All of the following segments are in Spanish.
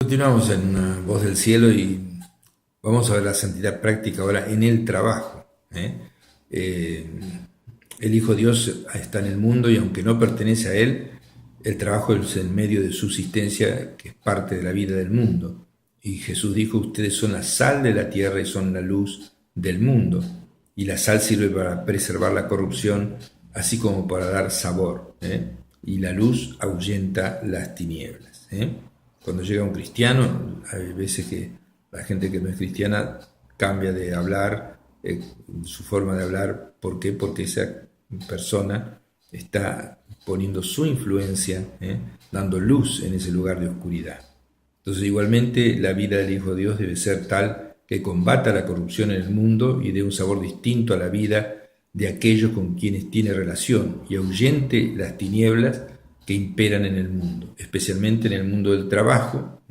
Continuamos en Voz del Cielo y vamos a ver la santidad práctica ahora en el trabajo. Eh, el Hijo Dios está en el mundo y aunque no pertenece a Él, el trabajo es el medio de subsistencia que es parte de la vida del mundo. Y Jesús dijo, ustedes son la sal de la tierra y son la luz del mundo. Y la sal sirve para preservar la corrupción, así como para dar sabor. Y la luz ahuyenta las tinieblas. Cuando llega un cristiano, hay veces que la gente que no es cristiana cambia de hablar, su forma de hablar. ¿Por qué? Porque esa persona está poniendo su influencia, dando luz en ese lugar de oscuridad. Entonces, igualmente, la vida del Hijo de Dios debe ser tal que combata la corrupción en el mundo y dé un sabor distinto a la vida de aquellos con quienes tiene relación y ahuyente las tinieblas que imperan en el mundo, especialmente en el mundo del trabajo,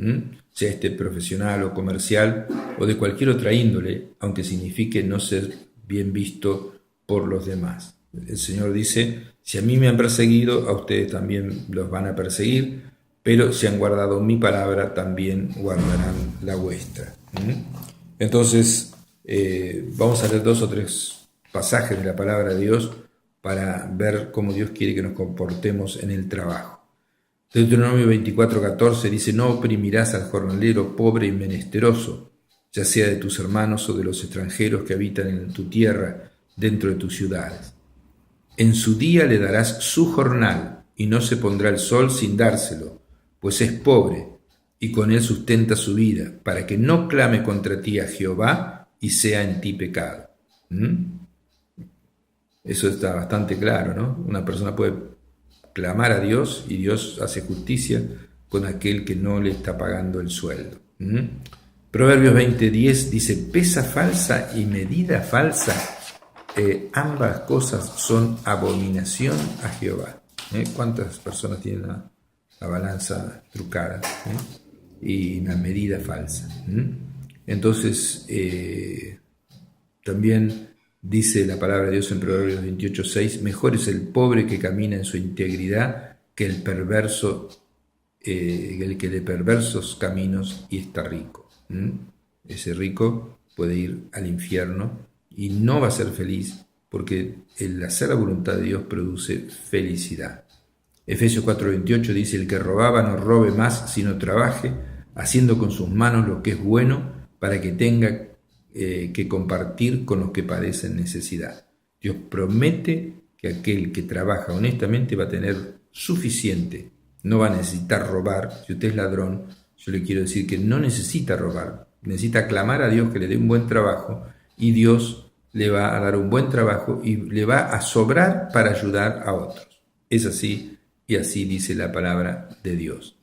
sea este profesional o comercial o de cualquier otra índole, aunque signifique no ser bien visto por los demás. El Señor dice, si a mí me han perseguido, a ustedes también los van a perseguir, pero si han guardado mi palabra, también guardarán la vuestra. Entonces, vamos a leer 2 o 3 pasajes de la palabra de Dios para ver cómo Dios quiere que nos comportemos en el trabajo. Deuteronomio 24:14 dice, no oprimirás al jornalero pobre y menesteroso, ya sea de tus hermanos o de los extranjeros que habitan en tu tierra, dentro de tus ciudades. En su día le darás su jornal, y no se pondrá el sol sin dárselo, pues es pobre, y con él sustenta su vida, para que no clame contra ti a Jehová, y sea en ti pecado. Eso está bastante claro, ¿no? Una persona puede clamar a Dios y Dios hace justicia con aquel que no le está pagando el sueldo. Proverbios 20:10 dice, pesa falsa y medida falsa, ambas cosas son abominación a Jehová. ¿Cuántas personas tienen la balanza trucada y una medida falsa? Entonces, también dice la palabra de Dios en Proverbios 28:6, mejor es el pobre que camina en su integridad que el perverso, el que de perversos caminos y está rico. Ese rico puede ir al infierno y no va a ser feliz porque el hacer la voluntad de Dios produce felicidad. Efesios 4:28 dice, el que robaba no robe más, sino trabaje, haciendo con sus manos lo que es bueno para que tenga que compartir con los que padecen necesidad. Dios promete que aquel que trabaja honestamente va a tener suficiente, no va a necesitar robar. Si usted es ladrón, yo le quiero decir que no necesita robar, necesita clamar a Dios que le dé un buen trabajo y Dios le va a dar un buen trabajo y le va a sobrar para ayudar a otros. Es así y así dice la palabra de Dios.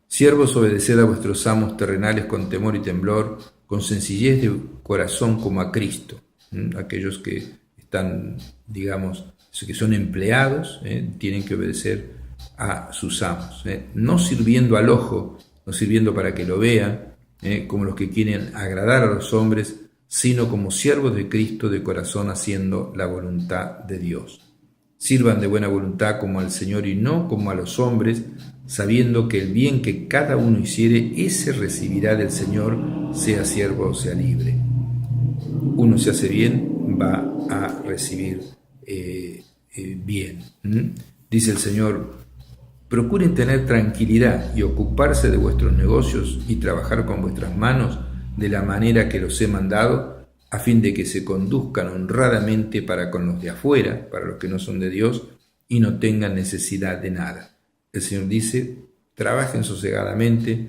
Siervos, obedeced a vuestros amos terrenales con temor y temblor, con sencillez de corazón como a Cristo. Aquellos que están, digamos, que son empleados, tienen que obedecer a sus amos. No sirviendo al ojo, no sirviendo para que lo vean, como los que quieren agradar a los hombres, sino como siervos de Cristo de corazón haciendo la voluntad de Dios. Sirvan de buena voluntad como al Señor y no como a los hombres, sabiendo que el bien que cada uno hiciere, ese recibirá del Señor, sea siervo o sea libre. Uno se hace bien, va a recibir bien. Dice el Señor, procuren tener tranquilidad y ocuparse de vuestros negocios y trabajar con vuestras manos de la manera que los he mandado, a fin de que se conduzcan honradamente para con los de afuera, para los que no son de Dios, y no tengan necesidad de nada. El Señor dice, trabajen sosegadamente,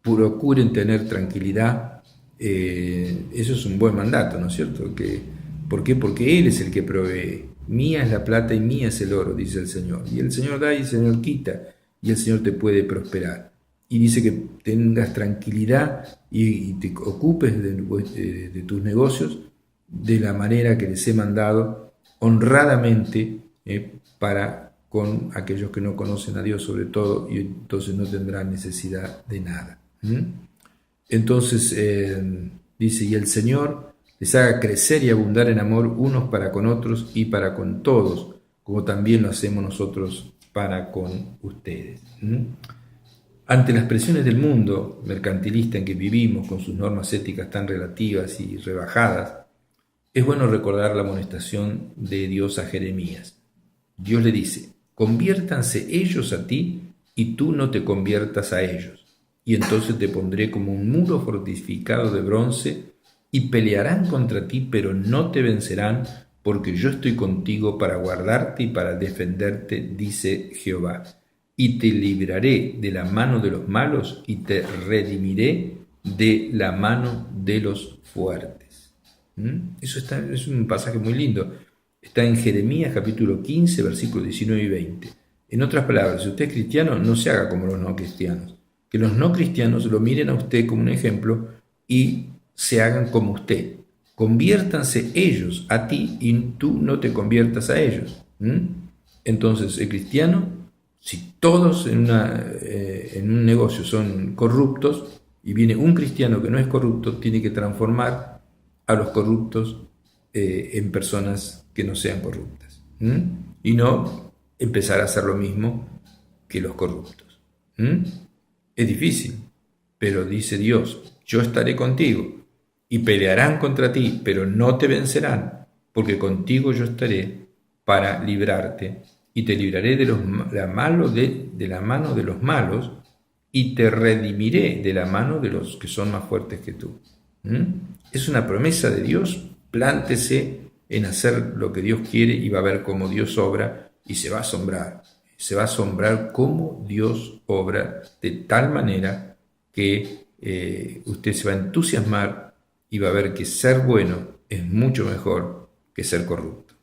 procuren tener tranquilidad. Eso es un buen mandato, ¿no es cierto? ¿Por qué? Porque Él es el que provee. Mía es la plata y mía es el oro, dice el Señor. Y el Señor da y el Señor quita, y el Señor te puede prosperar. Y dice que tengas tranquilidad y te ocupes de tus negocios de la manera que les he mandado, honradamente, para con aquellos que no conocen a Dios sobre todo, y entonces no tendrán necesidad de nada. Entonces dice, y el Señor les haga crecer y abundar en amor unos para con otros y para con todos, como también lo hacemos nosotros para con ustedes. Ante las presiones del mundo mercantilista en que vivimos, con sus normas éticas tan relativas y rebajadas, es bueno recordar la amonestación de Dios a Jeremías. Dios le dice: conviértanse ellos a ti y tú no te conviertas a ellos, y entonces te pondré como un muro fortificado de bronce, y pelearán contra ti, pero no te vencerán, porque yo estoy contigo para guardarte y para defenderte, dice Jehová. Y te libraré de la mano de los malos y te redimiré de la mano de los fuertes. Eso es un pasaje muy lindo. Está en Jeremías capítulo 15, versículos 19 y 20. En otras palabras, si usted es cristiano, no se haga como los no cristianos. Que los no cristianos lo miren a usted como un ejemplo y se hagan como usted. Conviértanse ellos a ti y tú no te conviertas a ellos. Entonces, el cristiano, si todos en un negocio son corruptos y viene un cristiano que no es corrupto, tiene que transformar a los corruptos en personas que no sean corruptas. Y no empezar a hacer lo mismo que los corruptos. Es difícil, pero dice Dios: yo estaré contigo y pelearán contra ti, pero no te vencerán, porque contigo yo estaré para librarte, y te libraré de la mano de los malos, y te redimiré de la mano de los que son más fuertes que tú. Es una promesa de Dios. Plántese en hacer lo que Dios quiere y va a ver cómo Dios obra, y se va a asombrar. Se va a asombrar cómo Dios obra de tal manera que usted se va a entusiasmar y va a ver que ser bueno es mucho mejor que ser corrupto.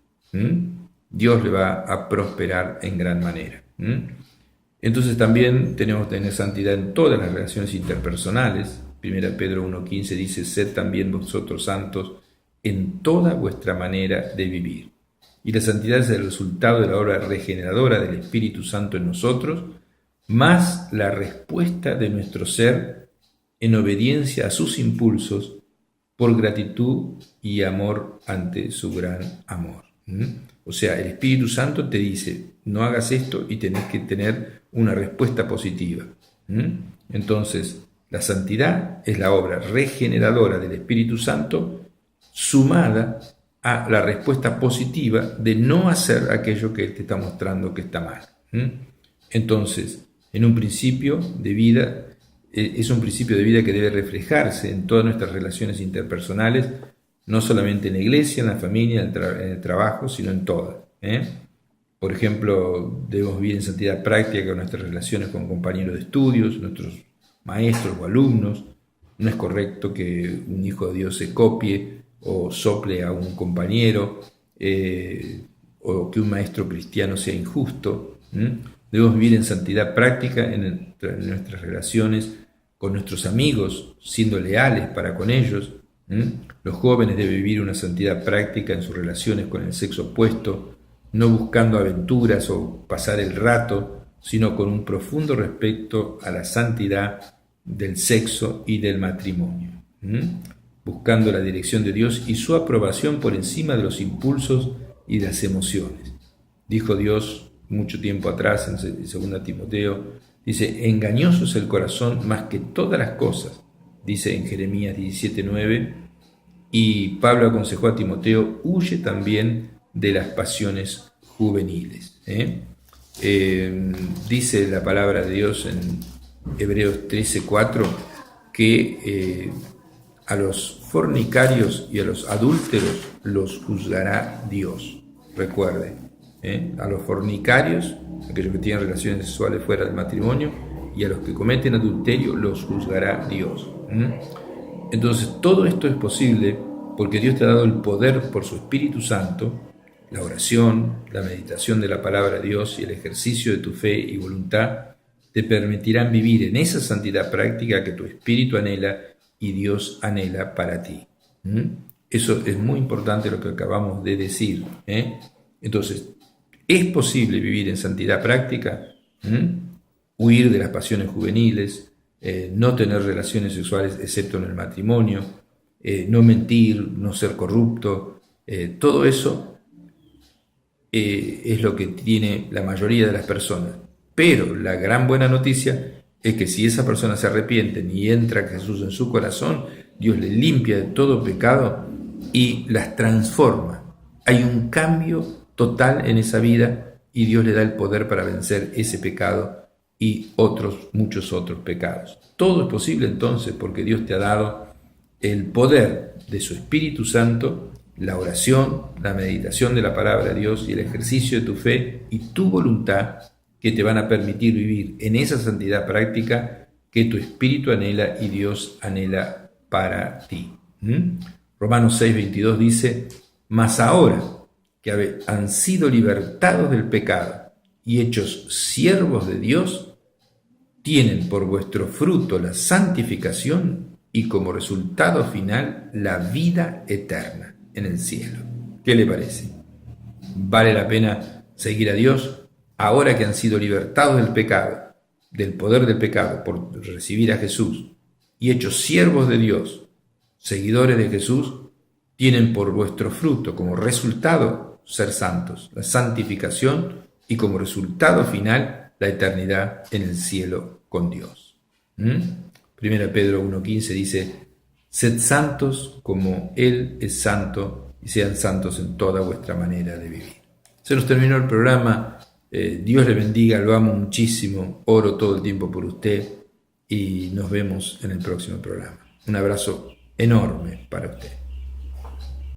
Dios le va a prosperar en gran manera. Entonces también tenemos que tener santidad en todas las relaciones interpersonales. 1 Pedro 1:15 dice: sed también vosotros santos en toda vuestra manera de vivir. Y la santidad es el resultado de la obra regeneradora del Espíritu Santo en nosotros, más la respuesta de nuestro ser en obediencia a sus impulsos por gratitud y amor ante su gran amor. O sea, el Espíritu Santo te dice: no hagas esto, y tenés que tener una respuesta positiva. Entonces, la santidad es la obra regeneradora del Espíritu Santo sumada a la respuesta positiva de no hacer aquello que Él te está mostrando que está mal. Entonces, en un principio de vida, es un principio de vida que debe reflejarse en todas nuestras relaciones interpersonales, no solamente en la iglesia, en la familia, en el trabajo, sino en todas. Por ejemplo, debemos vivir en santidad práctica con nuestras relaciones con compañeros de estudios, nuestros maestros o alumnos. No es correcto que un hijo de Dios se copie o sople a un compañero, o que un maestro cristiano sea injusto. Debemos vivir en santidad práctica en nuestras relaciones con nuestros amigos, siendo leales para con ellos. Los jóvenes deben vivir una santidad práctica en sus relaciones con el sexo opuesto, no buscando aventuras o pasar el rato, sino con un profundo respeto a la santidad del sexo y del matrimonio, buscando la dirección de Dios y su aprobación por encima de los impulsos y de las emociones. Dijo Dios mucho tiempo atrás en 2 Timoteo, dice: engañoso es el corazón más que todas las cosas, dice en Jeremías 17:9, y Pablo aconsejó a Timoteo: huye también de las pasiones juveniles. Dice la palabra de Dios en Hebreos 13:4 que a los fornicarios y a los adúlteros los juzgará Dios. Recuerde, a los fornicarios, aquellos que tienen relaciones sexuales fuera del matrimonio, y a los que cometen adulterio los juzgará Dios. Entonces, todo esto es posible porque Dios te ha dado el poder por su Espíritu Santo. La oración, la meditación de la palabra de Dios y el ejercicio de tu fe y voluntad te permitirán vivir en esa santidad práctica que tu espíritu anhela y Dios anhela para ti. Eso es muy importante, lo que acabamos de decir. Entonces, ¿es posible vivir en santidad práctica? Huir de las pasiones juveniles, no tener relaciones sexuales excepto en el matrimonio, no mentir, no ser corrupto, todo eso es lo que tiene la mayoría de las personas. Pero la gran buena noticia es que si esa persona se arrepiente y entra Jesús en su corazón, Dios le limpia de todo pecado y las transforma. Hay un cambio total en esa vida y Dios le da el poder para vencer ese pecado y muchos otros pecados. Todo es posible entonces porque Dios te ha dado el poder de su Espíritu Santo, la oración, la meditación de la palabra de Dios y el ejercicio de tu fe y tu voluntad que te van a permitir vivir en esa santidad práctica que tu espíritu anhela y Dios anhela para ti. Romanos 6:22 dice: mas ahora que han sido libertados del pecado y hechos siervos de Dios, tienen por vuestro fruto la santificación y como resultado final la vida eterna en el cielo. ¿Qué le parece? ¿Vale la pena seguir a Dios ahora que han sido libertados del pecado, del poder del pecado por recibir a Jesús y hechos siervos de Dios, seguidores de Jesús? Tienen por vuestro fruto como resultado ser santos, la santificación y como resultado final la eternidad en el cielo con Dios. Primera Pedro 1:15 dice: sed santos como Él es santo y sean santos en toda vuestra manera de vivir. Se nos terminó el programa. Dios le bendiga, lo amo muchísimo, oro todo el tiempo por usted y nos vemos en el próximo programa. Un abrazo enorme para usted.